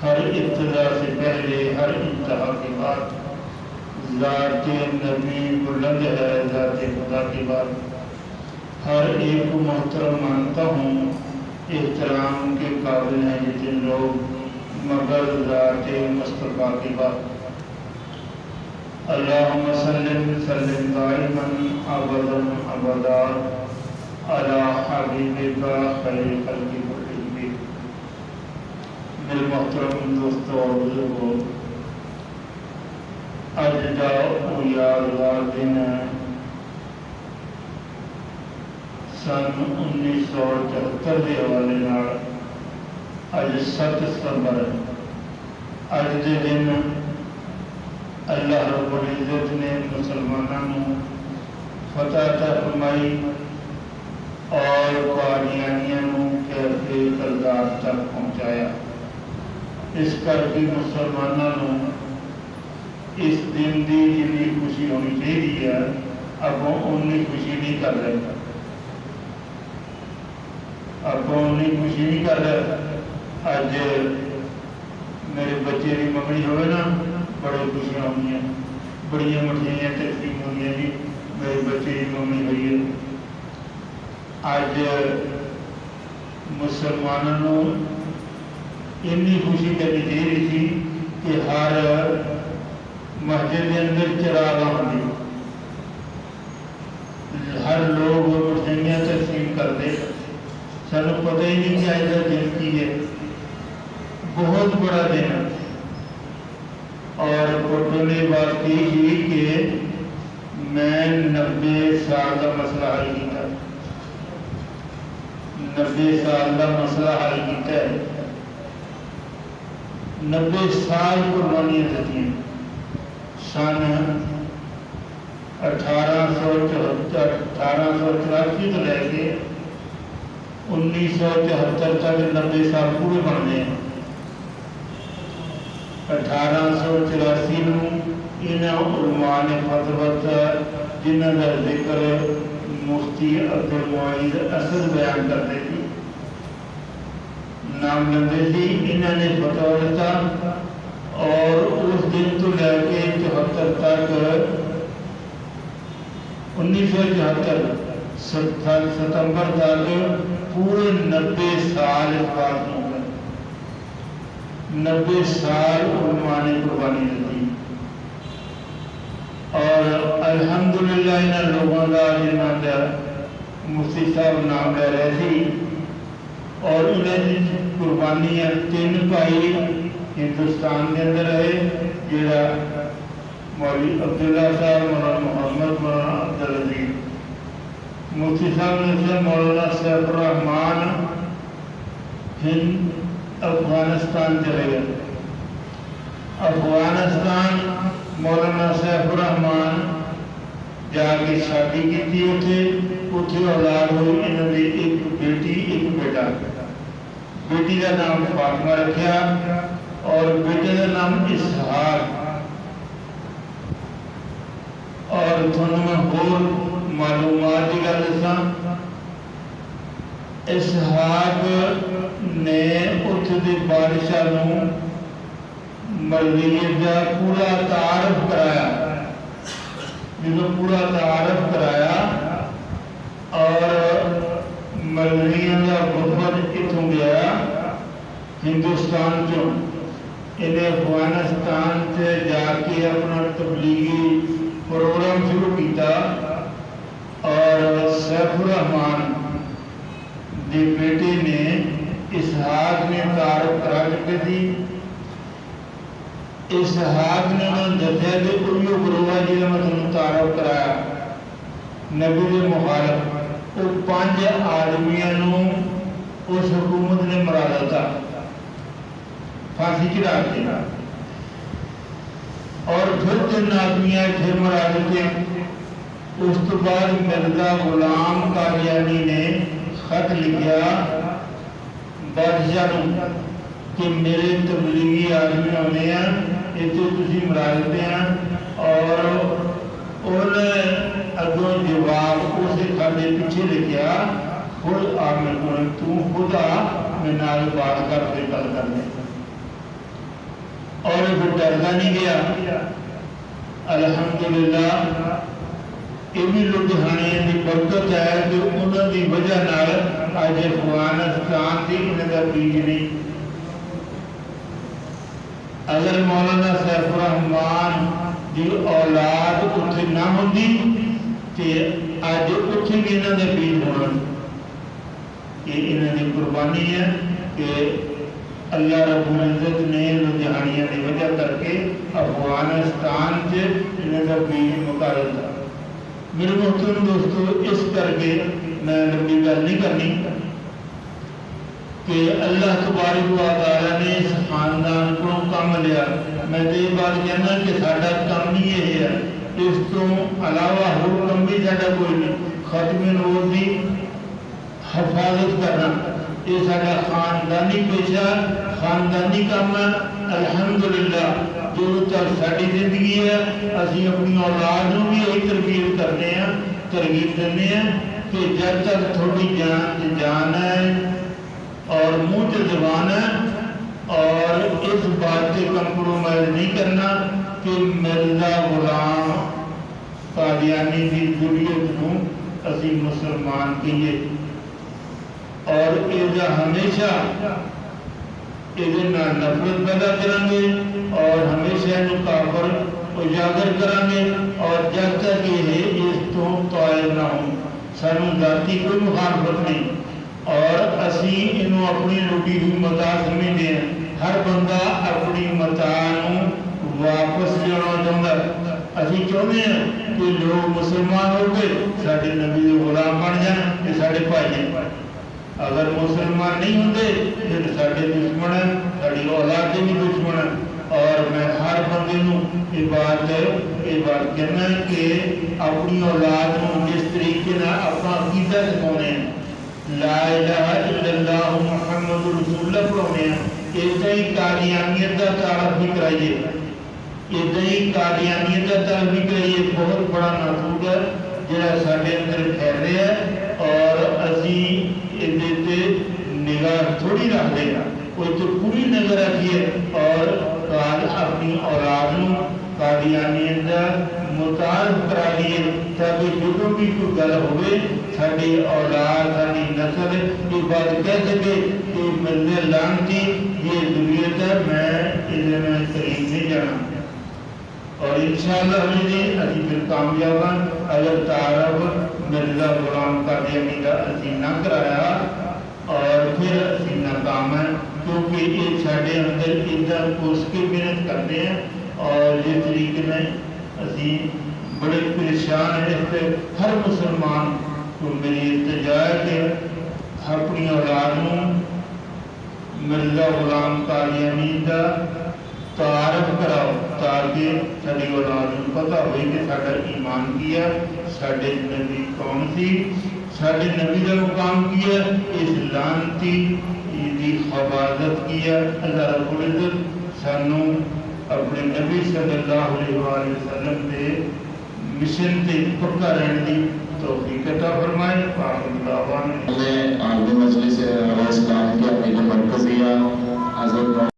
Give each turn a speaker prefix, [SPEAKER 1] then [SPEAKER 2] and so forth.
[SPEAKER 1] ہر ابتدا سے پہلے ہر انتہا کے بعد ذات نبی بلند ہے، ذات خدا کے بعد ہر ایک کو محترم مانتا ہوں، احترام کے قابل ہیں جتنے لوگ، مگر ذات مصطفیٰ کے بعد اللہم سلم دائما ابدا ابدا علی حبیبک خیر خلق کلہم۔ میرے محترم دوستوں اور بزرگوں، اج دا یادگار دن سن 1974 کے حوالے نال اج 7 ستمبر ہے۔ اج دے دن اللہ رب العزت نے مسلمانوں فتح عطا فرمائی اور قادیانیوں کیف کردار تک پہنچایا۔ اس کر کے مسلمانوں اس دن کی جنی خوشی ہونی چاہیے اب اونی خوشی نہیں کر رہے، اب اونی خوشی نہیں کر رہے۔ اج میرے بچے کی منگنی ہوئے نا، بڑی خوشیاں ہوئی ہیں، بڑی مٹھائیاں تقسیم ہوئی ہیں جی، میرے بچے کی منگنی ہوئی ہے۔ اج مسلمانوں اتنی خوشی کرنی چاہیے تھی کہ ہر مسجد کے اندر چراغ آتی، ہر لوگ مٹھائیاں تقسیم کرتے، سانو پتہ ہی نہیں چاہیے دن کی ہے، بہت بڑا دن ہے۔ اور فوٹو نے بات کی تھی کہ میں 90 سال کا مسئلہ حل کیا، 90 سال کا مسئلہ حل کیا ہے، 90 سال قربانیاں دیتی ہیں۔ سن 1884 تو لے کے 1974 تک 90 سال پورے بن گئے ہیں۔ 1884 انہاں علماء نے فتویٰ جنہاں کا ذکر مفتی عبدالمعید اسد بیان کرتے تھے، نام لیندے تھے، انہوں نے فتویٰ دیتا اور اس دن تو لے کے 74 تک 1974 ستمبر تک پورے 90 سال اس بات ہو گئے، 90 سال علماء نے قربانی دی۔ اور الحمدللہ انہاں لوگوں کا جنہاں کا مفتی صاحب نام لے رہے تھے، اور انہیں قربانیاں 3 بھائی ہندوستان کے اندر ہے، جہاں مولوی عبداللہ صاحب، مولانا محمد، مولانا عبدالعزیز، مفتی صاحب نے سے مولانا سیف الرحمان ہند افغانستان چلے گئے، افغانستان مولانا سیف الرحمان جا کے شادی کی تھی، اتنے اولاد ہوئی، انہوں نے ایک بیٹی ایک بیٹا، بیٹی کا نام فاطمہ رکھا اور بیٹے کا نام اسحاق۔ اور تھوڑا میں اور معلومات کی گل دساں، اسحاق نے اتھے دے بادشاہ نوں مرویت کا پورا تعارف کرایا، جنہوں پورا تعارف کرایا، اور مرویت کا وفد اتھوں گیا ہندوستان چوں، انہیں افغانستان سے جا کے اپنا تبلیغی پروگرام شروع کیتا، اور سیف الرحمان کے بیٹے نے اسحاق نے تعارف کرا چکے تھی، اسحاق نے دسیا کہ کوئی گروہ ہے جنہوں نے تمہیں تعارف کرایا نبی کے مخالف، وہ 5 آدمیاں اس حکومت نے مرا دیتا، پھانسی چڑھا کے، اور پھر 3 آدمیاں پھر مرا دیتے۔ اس تو بعد مرزا غلام قادیانی نے خط لکھا بادشاہ کہ میرے تبلیغی آدمی ہونے ہیں، یہ تو تسی مرا دیتے ہیں، اور انہیں اگوں جواب اسے خط پیچھے لکھا خود آ میں تو خود آ میں نال بات کر کے گل کرنے۔ اور پھر ڈرتا نہیں گیا. الحمدللہ یہ بھی لدھیانے کی برکت ہے کہ انہوں کی وجہ اج افغانستان کی انہوں کا بیج نہیں. اگر مولانا سیف الرحمان کی اولاد اتنے نہ ہوتی تو اج اتنے بھی انہوں کا بیج ہونا. یہ انہوں کی قربانی ہے کہ اللہ رب العزت نے لدھیانیاں کی وجہ کر کے افغانستان سے انہوں کا بیج مکا دیتا. میرے محترم دوستو اس کر کے میں لمبی گل نہیں کرنی کہ اللہ تبارک و تعالیٰ نے اس خاندان کو کم لیا. میں تو یہ بات کہنا کہ ساڈا کم ہی یہ ہے, اس تو علاوہ ہو کم بھی ساڈا کوئی نہیں. ختم نبوت کی حفاظت کرنا یہ ساڈا خاندانی پیشہ خاندانی کام ہے. الحمدللہ جو تک ساری زندگی ہے اسی اپنی اولاد بھی یہی تربیت کرنے ہیں, ترغیب دینے ہیں کہ جب تک تھوڑی جان ہے اور منہ سے زبان ہے اور اس بات سے کمپرومائز نہیں کرنا کہ مرزا غلام قادیانی کی ضروریت کو اسی مسلمان کیے اور یہ ہمیشہ یہ نفرت پیدا کریں گے اور ہمیشہ یہ کافر اجاگر کریں گے. اور جب تک یہ اس تو طائب نہ ہو سانو ذاتی کوئی مخالفت نہیں اور اسی انہوں اپنی روٹی کی متا سمجھتے ہیں. ہر بندہ اپنی متا واپس لینا چاہتا ہے. اسی چاہتے ہیں کہ لوگ مسلمان ہو کے سارے نبی کے غلام بن جائیں, یہ سارے بھائی ہیں. اگر مسلمان نہیں ہوتے پھر سارے دشمن ہیں, ساری اولاد کے بھی دشمن ہیں. اور میں ہر بندے یہ بات کہنا ہے کہ اپنی اولاد کو جس طریقے سے اپنا عقیدہ سکھانے ہیں, لا الہ الا اللہ محمد رسول اللہ پڑھانے ہیں, ادھا ہی قادیانیت کا تعارف بھی کرائیے, ادھا ہی قادیانیت کا تعارف بھی کرائیے. بہت بڑا ناسوک ہے جہاں سارے اندر پھیل رہا ہے اور اسی یہ نگاہ تھوڑی رکھ دے گا, وہ تو پوری نظر رکھیے اور اپنی اولاد قادیانیت کا متعارف کرا لیے تاکہ جو بھی کوئی گل ہوئے ساری اولاد ساری نسل یہ بات کہہ سکے کہ مرزا لعنتی یہ ضروریت ہے, میں قریب نہیں جانا. اور انشاءاللہ ہمیں ابھی پھر کامیاب ہیں اگر تعارف مرزا غلام قادیانی کا اسی نہ کرایا اور پھر اسی ناکام ہے, کیونکہ یہ سارے اندر ادھر کوس کے محنت کرتے ہیں اور جس طریقے میں اسی بڑے پریشان ہیں. اس پہ ہر مسلمان کو میری التجا ہے کہ اپنی اولاد مرزا غلام قادیانی کا تعارف کراؤ تاکہ ساری اولاد کو پتہ ہوئی کہ سارا ایمان کیا, سارے نبی کون سی, سارے نبی کا مقام کیا, اس لعنتی کی حفاظت کیا. اللہ رب العزت سانو اپنے نبی صلی اللہ علیہ وآلہ وسلم کے مشن سے پکا رہنے کی توفیق عطا فرمائے.
[SPEAKER 2] مجلس علیہ السلام کی اپنی جو مرکزیہ حضرت